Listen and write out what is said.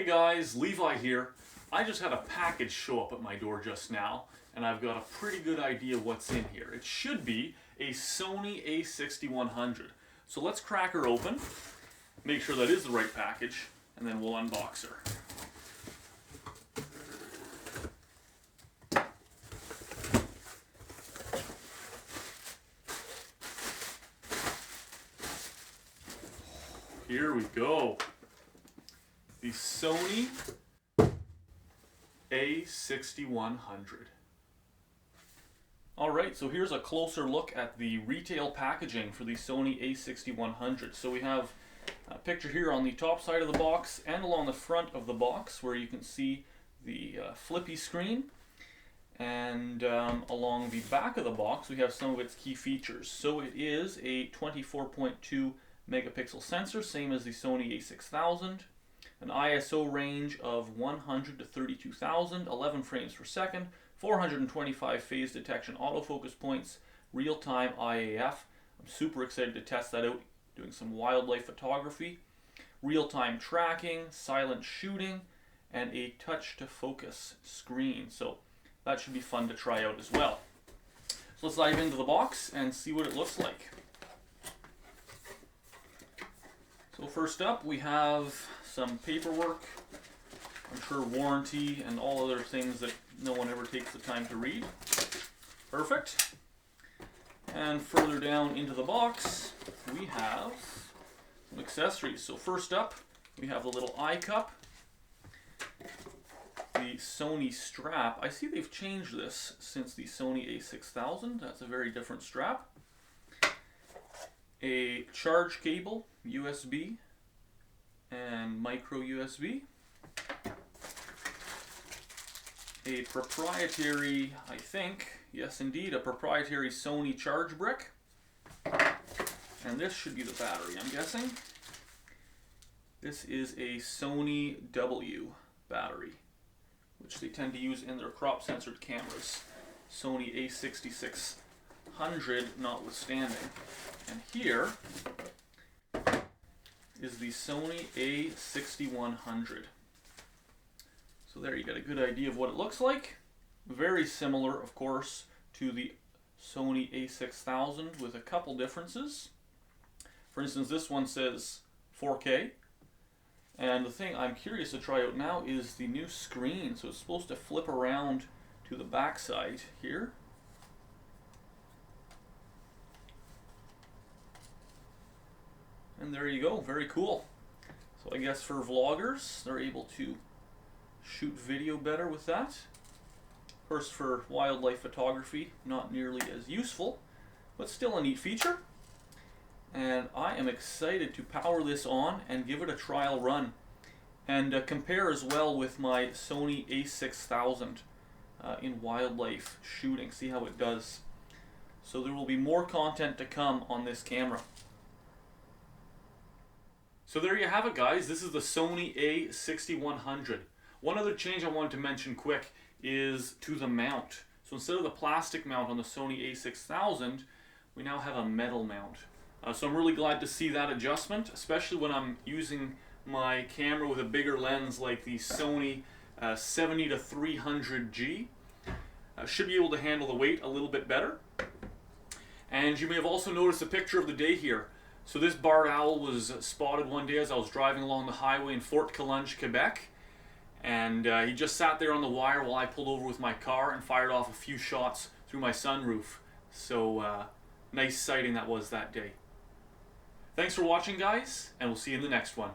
guys, Levi here. I just had a package show up at my door just now, and I've got a pretty good idea what's in here. It should be a Sony a6100. So let's crack her open, make sure that is the right package, and then we'll unbox her. Here we go. The Sony a6100. Alright, so here's a closer look at the retail packaging for the Sony a6100. So we have a picture here on the top side of the box and along the front of the box where you can see the flippy screen. And along the back of the box we have some of its key features. So it is a 24.2 megapixel sensor, same as the Sony a6000. An ISO range of 100 to 32,000, 11 frames per second, 425 phase detection autofocus points, real-time IAF. I'm super excited to test that out, doing some wildlife photography. Real-time tracking, silent shooting, and a touch-to-focus screen. So that should be fun to try out as well. So let's dive into the box and see what it looks like. So first up we have some paperwork, I'm sure warranty and all other things that no one ever takes the time to read. Perfect. And further down into the box we have some accessories. So first up we have the little eye cup, the Sony strap. I see they've changed this since the Sony a6000. That's a very different strap. A charge cable, USB and micro USB. A proprietary, I think, yes indeed, a proprietary Sony charge brick. And this should be the battery, I'm guessing. This is a Sony W battery, which they tend to use in their crop censored cameras. Sony a6600 notwithstanding. And here is the Sony a6100. So there you get a good idea of what it looks like. Very similar, of course, to the Sony a6000 with a couple differences. For instance, this one says 4K. And the thing I'm curious to try out now is the new screen. So it's supposed to flip around to the back side here. And there you go, very cool. So I guess for vloggers, they're able to shoot video better with that. Of course, for wildlife photography, not nearly as useful, but still a neat feature. And I am excited to power this on and give it a trial run. And compare as well with my Sony a6000 in wildlife shooting, see how it does. So there will be more content to come on this camera. So there you have it, guys. This is the Sony a6100. One other change I wanted to mention quick is to the mount. So instead of the plastic mount on the Sony a6000, we now have a metal mount. So I'm really glad to see that adjustment, especially when I'm using my camera with a bigger lens like the Sony 70 to 300G. Should be able to handle the weight a little bit better. And you may have also noticed a picture of the day here. So this barred owl was spotted one day as I was driving along the highway in Fort Collonges, Quebec. And he just sat there on the wire while I pulled over with my car and fired off a few shots through my sunroof. So nice sighting that was that day. Thanks for watching, guys, and we'll see you in the next one.